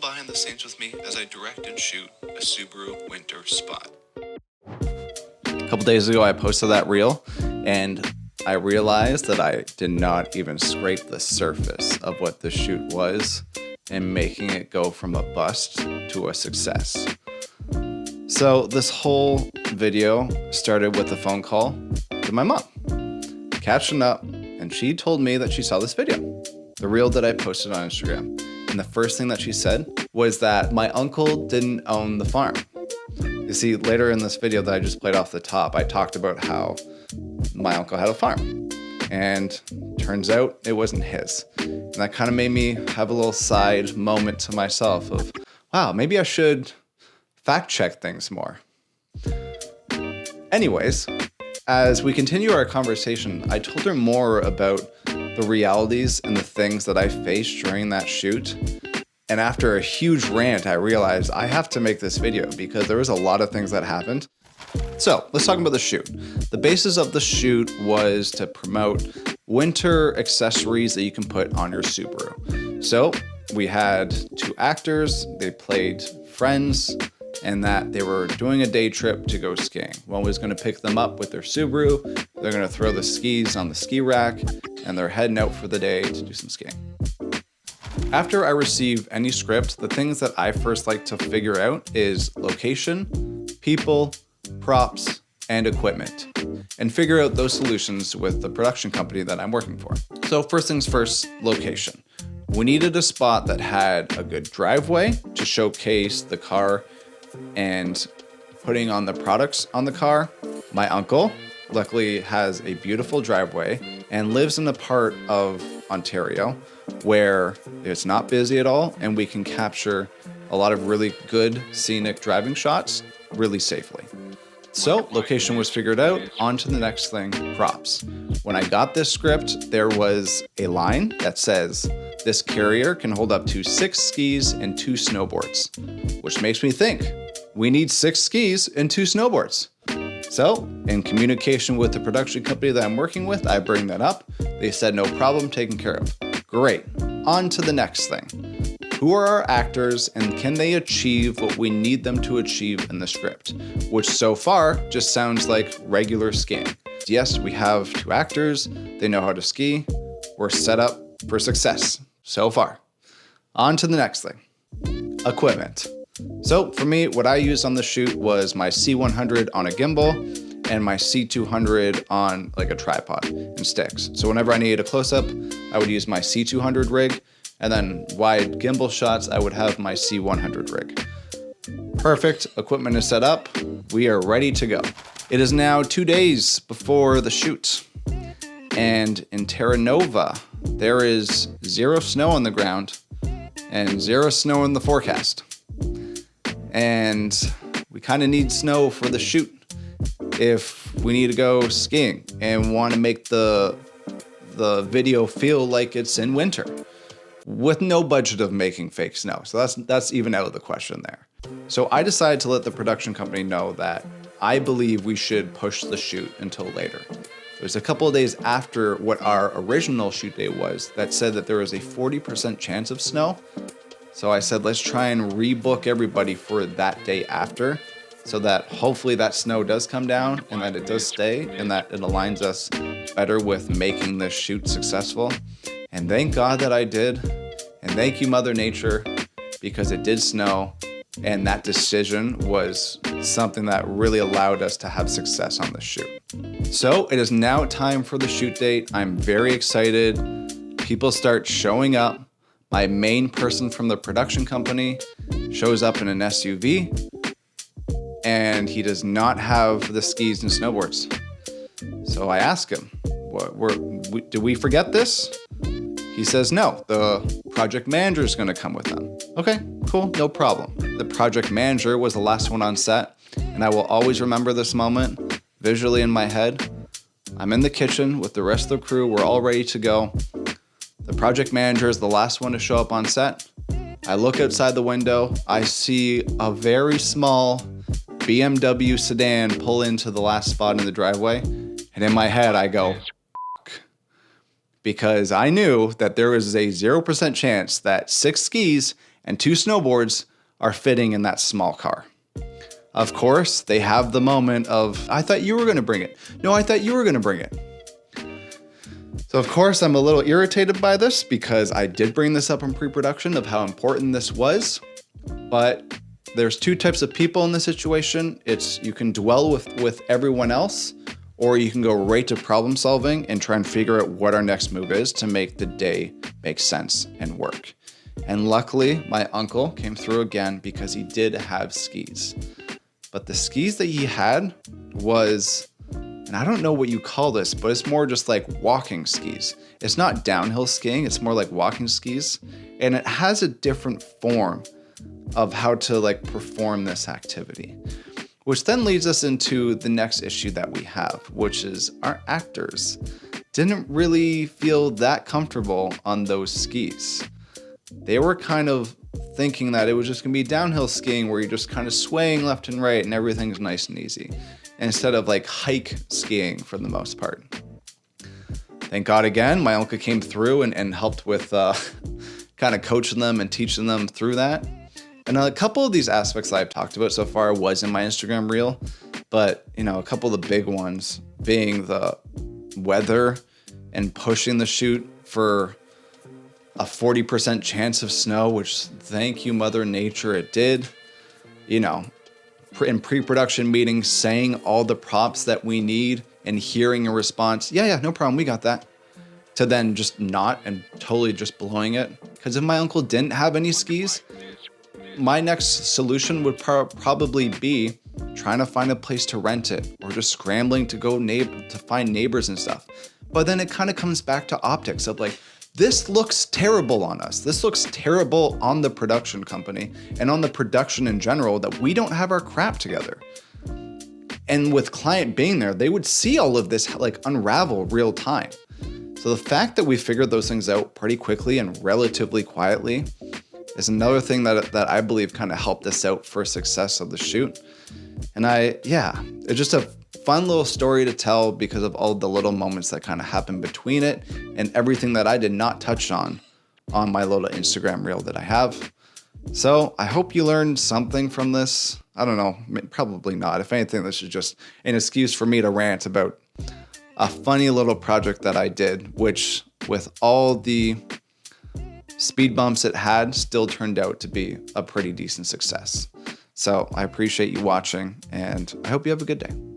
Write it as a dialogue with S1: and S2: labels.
S1: behind the scenes with me as I direct and shoot a Subaru winter spot.
S2: A couple days ago, I posted that reel, and I realized that I did not even scrape the surface of what the shoot was and making it go from a bust to a success. So this whole video started with a phone call to my mom, catching up, and she told me that she saw this video, the reel that I posted on Instagram. And the first thing that she said was that my uncle didn't own the farm. You see, later in this video that I just played off the top, I talked about how my uncle had a farm, and turns out it wasn't his. And that kind of made me have a little side moment to myself of, wow, maybe I should fact check things more. Anyways, as we continue our conversation, I told her more about the realities and the things that I faced during that shoot. And after a huge rant, I realized I have to make this video because there was a lot of things that happened. So let's talk about the shoot. The basis of the shoot was to promote winter accessories that you can put on your Subaru. So we had two actors, they played friends, and that they were doing a day trip to go skiing. One was gonna pick them up with their Subaru, they're gonna throw the skis on the ski rack, and they're heading out for the day to do some skiing. After I receive any script, the things that I first like to figure out is location, people, props, and equipment, and figure out those solutions with the production company that I'm working for. So first things first, location. We needed a spot that had a good driveway to showcase the car and putting on the products on the car. My uncle luckily has a beautiful driveway and lives in a part of Ontario where it's not busy at all, and we can capture a lot of really good scenic driving shots really safely. So location was figured out, on to the next thing, props. When I got this script, there was a line that says, this carrier can hold up to 6 skis and 2 snowboards, which makes me think, we need 6 skis and 2 snowboards. So in communication with the production company that I'm working with, I bring that up. They said, no problem, taken care of. Great, on to the next thing. Who are our actors and can they achieve what we need them to achieve in the script? Which so far just sounds like regular skiing. Yes, we have 2 actors, they know how to ski, we're set up for success so far. On to the next thing, equipment. So for me, what I used on the shoot was my C100 on a gimbal and my C200 on like a tripod and sticks. So whenever I needed a close-up, I would use my C200 rig, and then wide gimbal shots, I would have my C100 rig. Perfect, equipment is set up, we are ready to go. It is now 2 days before the shoot, and in Terra Nova, there is 0 snow on the ground and 0 snow in the forecast. And we kind of need snow for the shoot if we need to go skiing and want to make the video feel like it's in winter with no budget of making fake snow. So that's even out of the question there. So I decided to let the production company know that I believe we should push the shoot until later. It was a couple of days after what our original shoot day was that said that there was a 40% chance of snow. So I said, let's try and rebook everybody for that day after so that hopefully that snow does come down and that it does stay and that it aligns us better with making this shoot successful. And thank God that I did. And thank you, Mother Nature, because it did snow. And that decision was something that really allowed us to have success on the shoot. So it is now time for the shoot date. I'm very excited. People start showing up. My main person from the production company shows up in an SUV, and he does not have the skis and snowboards. So I ask him, did we forget this? He says, no, the project manager is gonna come with them. Okay, cool, no problem. The project manager was the last one on set, and I will always remember this moment visually in my head. I'm in the kitchen with the rest of the crew, we're all ready to go. The project manager is the last one to show up on set. I look outside the window, I see a very small BMW sedan pull into the last spot in the driveway, and in my head I go, because I knew that there was a 0% chance that 6 skis and 2 snowboards are fitting in that small car. Of course, they have the moment of, I thought you were going to bring it. No, I thought you were going to bring it. So of course, I'm a little irritated by this because I did bring this up in pre-production of how important this was, but there's 2 types of people in this situation. It's you can dwell with everyone else, or you can go right to problem solving and try and figure out what our next move is to make the day make sense and work. And luckily, my uncle came through again because he did have skis. But the skis that he had was, and I don't know what you call this, but it's more just like walking skis. It's not downhill skiing, it's more like walking skis. And it has a different form of how to like perform this activity. Which then leads us into the next issue that we have, which is our actors didn't really feel that comfortable on those skis. They were kind of thinking that it was just gonna be downhill skiing where you're just kind of swaying left and right and everything's nice and easy, instead of like hike skiing for the most part. Thank God again, my uncle came through and helped with kind of coaching them and teaching them through that. And a couple of these aspects that I've talked about so far was in my Instagram reel, but a couple of the big ones being the weather and pushing the shoot for a 40% chance of snow, which thank you, Mother Nature, it did. In pre-production meetings, saying all the props that we need and hearing a response, yeah, no problem, we got that. To then just not and totally just blowing it. Because if my uncle didn't have any skis, my next solution would probably be trying to find a place to rent it or just scrambling to go to find neighbors and stuff. But then it kind of comes back to optics of like, this looks terrible on us. This looks terrible on the production company and on the production in general that we don't have our crap together. And with client being there, they would see all of this like unravel real time. So the fact that we figured those things out pretty quickly and relatively quietly is another thing that I believe kind of helped us out for success of the shoot. And it's just a fun little story to tell because of all the little moments that kind of happened between it and everything that I did not touch on my little Instagram reel that I have. So I hope you learned something from this. I don't know, probably not. If anything, this is just an excuse for me to rant about a funny little project that I did, which with all the speed bumps it had still turned out to be a pretty decent success. So I appreciate you watching and I hope you have a good day.